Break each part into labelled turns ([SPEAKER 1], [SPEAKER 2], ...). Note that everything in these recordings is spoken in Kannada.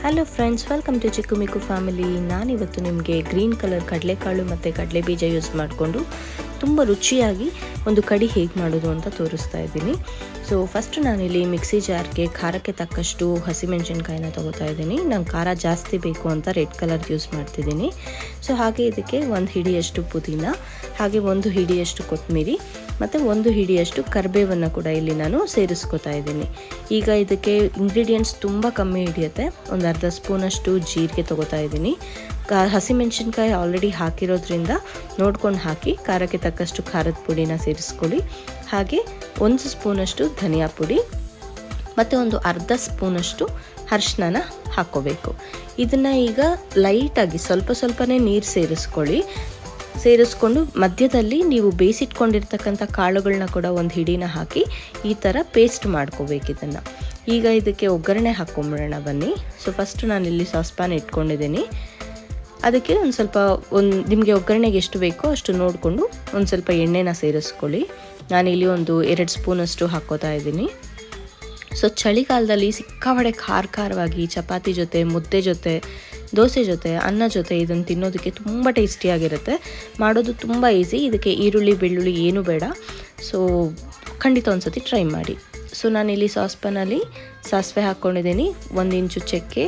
[SPEAKER 1] Hello friends, welcome to Chikku Mikku family. ನಾನಿವತ್ತು ನಿಮಗೆ ಗ್ರೀನ್ ಕಲರ್ ಕಡಲೆಕಾಳು ಮತ್ತು ಕಡಲೆ ಬೀಜ ಯೂಸ್ ಮಾಡಿಕೊಂಡು ತುಂಬ ರುಚಿಯಾಗಿ ಒಂದು ಕಡಿ ಹೇಗೆ ಮಾಡೋದು ಅಂತ ತೋರಿಸ್ತಾ ಇದ್ದೀನಿ. ಸೊ ಫಸ್ಟ್ ನಾನಿಲ್ಲಿ ಮಿಕ್ಸಿ ಜಾರ್ಗೆ ಖಾರಕ್ಕೆ ತಕ್ಕಷ್ಟು ಹಸಿಮೆಣಸಿನ್ಕಾಯಿನ ತೊಗೋತಾ ಇದ್ದೀನಿ. ನಂಗೆ ಖಾರ ಜಾಸ್ತಿ ಬೇಕು ಅಂತ ರೆಡ್ ಕಲರ್ ಯೂಸ್ ಮಾಡ್ತಿದ್ದೀನಿ. ಸೊ ಹಾಗೆ ಇದಕ್ಕೆ ಒಂದು ಹಿಡಿಯಷ್ಟು ಪುದೀನ, ಹಾಗೆ ಒಂದು ಹಿಡಿಯಷ್ಟು ಕೊತ್ತಂಬರಿ ಮತ್ತು ಒಂದು ಹಿಡಿಯಷ್ಟು ಕರಿಬೇವನ್ನು ಕೂಡ ಇಲ್ಲಿ ನಾನು ಸೇರಿಸ್ಕೊತಾ ಇದ್ದೀನಿ. ಈಗ ಇದಕ್ಕೆ ಇಂಗ್ರೀಡಿಯೆಂಟ್ಸ್ ತುಂಬ ಕಮ್ಮಿ ಹಿಡಿಯುತ್ತೆ. ಒಂದು ಅರ್ಧ ಸ್ಪೂನಷ್ಟು ಜೀರಿಗೆ ತೊಗೋತಾ ಇದ್ದೀನಿ. ಹಸಿಮೆಣಸಿನ್ಕಾಯಿ ಆಲ್ರೆಡಿ ಹಾಕಿರೋದ್ರಿಂದ ನೋಡ್ಕೊಂಡು ಹಾಕಿ. ಖಾರಕ್ಕೆ ತಕ್ಕಷ್ಟು ಖಾರದ ಪುಡಿನ ಸೇರಿಸ್ಕೊಳ್ಳಿ. ಹಾಗೆ ಒಂದು ಸ್ಪೂನಷ್ಟು ಧನಿಯಾ ಪುಡಿ ಮತ್ತು ಒಂದು ಅರ್ಧ ಸ್ಪೂನಷ್ಟು ಅರಿಶಿನ ಹಾಕ್ಕೋಬೇಕು. ಇದನ್ನು ಈಗ ಲೈಟಾಗಿ ಸ್ವಲ್ಪನೇ ನೀರು ಸೇರಿಸ್ಕೊಂಡು ಮಧ್ಯದಲ್ಲಿ ನೀವು ಬೇಯಿಸಿಟ್ಕೊಂಡಿರ್ತಕ್ಕಂಥ ಕಾಳುಗಳನ್ನ ಕೂಡ ಒಂದು ಹಿಡಿನ ಹಾಕಿ ಈ ಥರ ಪೇಸ್ಟ್ ಮಾಡ್ಕೋಬೇಕು ಇದನ್ನು. ಈಗ ಇದಕ್ಕೆ ಒಗ್ಗರಣೆ ಹಾಕ್ಕೊಂಬಿಡೋಣ ಬನ್ನಿ. ಸೊ ಫಸ್ಟು ನಾನಿಲ್ಲಿ ಸಾಸ್ ಪ್ಯಾನ್ ಇಟ್ಕೊಂಡಿದ್ದೀನಿ. ಅದಕ್ಕೆ ನಿಮಗೆ ಒಗ್ಗರಣೆಗೆ ಎಷ್ಟು ಬೇಕೋ ಅಷ್ಟು ನೋಡಿಕೊಂಡು ಒಂದು ಸ್ವಲ್ಪ ಎಣ್ಣೆನ ಸೇರಿಸ್ಕೊಳ್ಳಿ. ನಾನಿಲ್ಲಿ ಒಂದು 2 ಸ್ಪೂನಷ್ಟು ಹಾಕ್ಕೋತಾ ಇದ್ದೀನಿ. ಸೊ ಚಳಿಗಾಲದಲ್ಲಿ ಸಿಕ್ಕಾಪಟ್ಟೆ ಖಾರವಾಗಿ ಚಪಾತಿ ಜೊತೆ, ಮುದ್ದೆ ಜೊತೆ, ದೋಸೆ ಜೊತೆ, ಅನ್ನ ಜೊತೆ ಇದನ್ನು ತಿನ್ನೋದಕ್ಕೆ ತುಂಬ ಟೇಸ್ಟಿಯಾಗಿರುತ್ತೆ. ಮಾಡೋದು ತುಂಬ ಈಸಿ. ಇದಕ್ಕೆ ಈರುಳ್ಳಿ ಬೆಳ್ಳುಳ್ಳಿ ಏನೂ ಬೇಡ. ಸೊ ಖಂಡಿತ ಒಂದು ಸತಿ ಟ್ರೈ ಮಾಡಿ. ಸೊ ನಾನಿಲ್ಲಿ ಸಾಸ್ ಪ್ಯಾನಲ್ಲಿ ಸಾಸಿವೆ ಹಾಕ್ಕೊಂಡಿದ್ದೀನಿ, 1 ಇಂಚು ಚಕ್ಕೆ,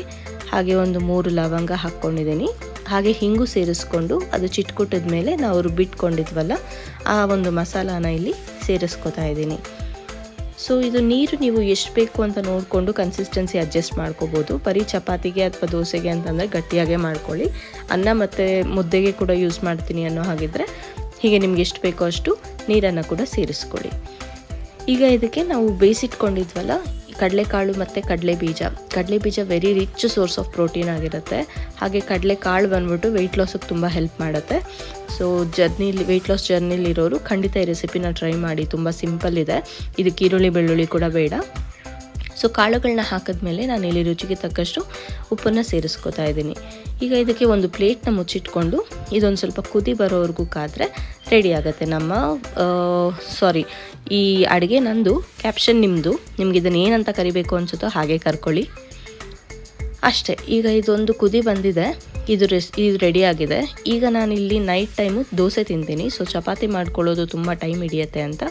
[SPEAKER 1] ಹಾಗೆ ಒಂದು 3 ಲವಂಗ ಹಾಕ್ಕೊಂಡಿದ್ದೀನಿ. ಹಾಗೆ ಹಿಂಗು ಸೇರಿಸ್ಕೊಂಡು ಅದು ಚಿಟ್ಕುಟ್ಟಿದ ಮೇಲೆ ನಾವು ರುಬ್ಬಿಟ್ಕೊಂಡಿದ್ವಲ್ಲ ಆ ಒಂದು ಮಸಾಲಾನ ಇಲ್ಲಿ ಸೇರಿಸ್ಕೊತಾ ಇದ್ದೀನಿ. ಸೊ ಇದು ನೀರು ನೀವು ಎಷ್ಟು ಬೇಕು ಅಂತ ನೋಡಿಕೊಂಡು ಕನ್ಸಿಸ್ಟೆನ್ಸಿ ಅಡ್ಜಸ್ಟ್ ಮಾಡ್ಕೋಬೋದು. ಬರೀ ಚಪಾತಿಗೆ ಅಥವಾ ದೋಸೆಗೆ ಅಂತಂದರೆ ಗಟ್ಟಿಯಾಗೇ ಮಾಡ್ಕೊಳ್ಳಿ. ಅನ್ನ ಮತ್ತು ಮುದ್ದೆಗೆ ಕೂಡ ಯೂಸ್ ಮಾಡ್ತೀನಿ ಅನ್ನೋ ಹಾಗಿದ್ರೆ ಹೀಗೆ ನಿಮ್ಗೆ ಎಷ್ಟು ಬೇಕೋ ಅಷ್ಟು ನೀರನ್ನು ಕೂಡ ಸೇರಿಸ್ಕೊಳ್ಳಿ. ಈಗ ಇದಕ್ಕೆ ನಾವು ಬೇಯಿಸಿಟ್ಕೊಂಡಿದ್ವಲ್ಲ ಕಡಲೆಕಾಳು ಮತ್ತು ಕಡಲೆ ಬೀಜ very rich source of protein ಆಗಿರುತ್ತೆ. ಹಾಗೆ ಕಡಲೆಕಾಳು ಬಂದ್ಬಿಟ್ಟು ವೆಯ್ಟ್ ಲಾಸಿಗೆ ತುಂಬ ಹೆಲ್ಪ್ ಮಾಡುತ್ತೆ. ಸೊ ವೆಯ್ಟ್ ಲಾಸ್ ಜರ್ನಿಲಿರೋರು ಖಂಡಿತ ಈ ರೆಸಿಪಿನ ಟ್ರೈ ಮಾಡಿ. ತುಂಬ ಸಿಂಪಲ್ ಇದೆ. ಇದಕ್ಕೆ ಈರುಳ್ಳಿ ಬೆಳ್ಳುಳ್ಳಿ ಕೂಡ ಬೇಡ. ಸೊ ಕಾಳುಗಳನ್ನ ಹಾಕಿದ್ಮೇಲೆ ನಾನು ಇಲ್ಲಿ ರುಚಿಗೆ ತಕ್ಕಷ್ಟು ಉಪ್ಪನ್ನು ಸೇರಿಸ್ಕೊತಾ ಇದ್ದೀನಿ. ಈಗ ಇದಕ್ಕೆ ಒಂದು ಪ್ಲೇಟ್ನ ಮುಚ್ಚಿಟ್ಕೊಂಡು ಇದೊಂದು ಸ್ವಲ್ಪ ಕುದಿ ಬರೋವರೆಗೂ ಕಾದರೆ ರೆಡಿ ಆಗುತ್ತೆ ಈ ಅಡುಗೆ. ನಂದು ಕ್ಯಾಪ್ಷನ್ ನಿಮ್ಮದು, ನಿಮ್ಗೆ ಇದನ್ನು ಏನಂತ ಕರಿಬೇಕು ಅನಿಸುತ್ತೋ ಹಾಗೆ ಕರ್ಕೊಳ್ಳಿ ಅಷ್ಟೇ. ಈಗ ಇದೊಂದು ಕುದಿ ಬಂದಿದೆ, ಇದು ರೆಡಿಯಾಗಿದೆ. ಈಗ ನಾನಿಲ್ಲಿ ನೈಟ್ ಟೈಮು ದೋಸೆ ತಿಂತೀನಿ. ಸೊ ಚಪಾತಿ ಮಾಡ್ಕೊಳ್ಳೋದು ತುಂಬ ಟೈಮ್ ಹಿಡಿಯುತ್ತೆ ಅಂತ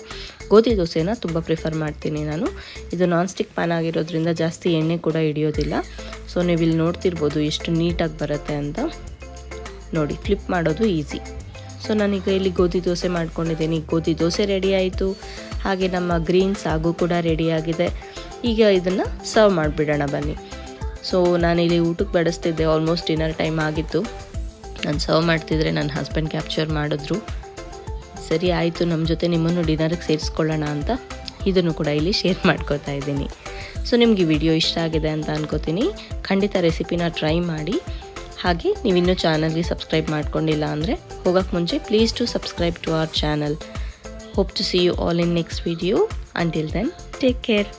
[SPEAKER 1] ಗೋಧಿ ದೋಸೆನ ತುಂಬ ಪ್ರಿಫರ್ ಮಾಡ್ತೀನಿ ನಾನು. ಇದು ನಾನ್ ಸ್ಟಿಕ್ ಪ್ಯಾನ್ ಆಗಿರೋದ್ರಿಂದ ಜಾಸ್ತಿ ಎಣ್ಣೆ ಕೂಡ ಹಿಡಿಯೋದಿಲ್ಲ. ಸೊ ನೀವು ಇಲ್ಲಿ ನೋಡ್ತಿರ್ಬೋದು ಎಷ್ಟು ನೀಟಾಗಿ ಬರುತ್ತೆ ಅಂತ. ನೋಡಿ, ಫ್ಲಿಪ್ ಮಾಡೋದು ಈಸಿ. ಸೊ ನಾನೀಗ ಇಲ್ಲಿ ಗೋಧಿ ದೋಸೆ ಮಾಡ್ಕೊಂಡಿದ್ದೀನಿ. ಗೋಧಿ ದೋಸೆ ರೆಡಿ ಆಯಿತು. ಹಾಗೆ ನಮ್ಮ ಗ್ರೀನ್ ಸಾಗು ಕೂಡ ರೆಡಿಯಾಗಿದೆ. ಈಗ ಇದನ್ನು ಸರ್ವ್ ಮಾಡಿಬಿಡೋಣ ಬನ್ನಿ. ಸೊ ನಾನಿಲ್ಲಿ ಊಟಕ್ಕೆ ಬಡಿಸ್ತಿದ್ದೆ. ಆಲ್ಮೋಸ್ಟ್ ಡಿನ್ನರ್ ಟೈಮ್ ಆಗಿತ್ತು. ನಾನು ಸರ್ವ್ ಮಾಡ್ತಿದ್ರೆ ನನ್ನ ಹಸ್ಬೆಂಡ್ ಕ್ಯಾಪ್ಚರ್ ಮಾಡಿದ್ರು. ಸರಿ ಆಯಿತು, ನಮ್ಮ ಜೊತೆ ನಿಮ್ಮನ್ನು ಡಿನ್ನರಿಗೆ ಸೇರಿಸ್ಕೊಳ್ಳೋಣ ಅಂತ ಇದನ್ನು ಕೂಡ ಇಲ್ಲಿ ಶೇರ್ ಮಾಡ್ಕೋತಾ ಇದ್ದೀನಿ. ಸೊ ನಿಮಗೆ ವಿಡಿಯೋ ಇಷ್ಟ ಆಗಿದೆ ಅಂತ ಅನ್ಕೋತೀನಿ. ಖಂಡಿತ ರೆಸಿಪಿನ ಟ್ರೈ ಮಾಡಿ. ಹಾಗೆ ನೀವಿನ್ನೂ ಚಾನಲ್ಗೆ ಸಬ್ಸ್ಕ್ರೈಬ್ ಮಾಡ್ಕೊಂಡಿಲ್ಲ ಅಂದರೆ ಹೋಗೋಕ್ಕೆ ಮುಂಚೆ please to subscribe to our channel. Hope to see you all in next video. Until then, take care.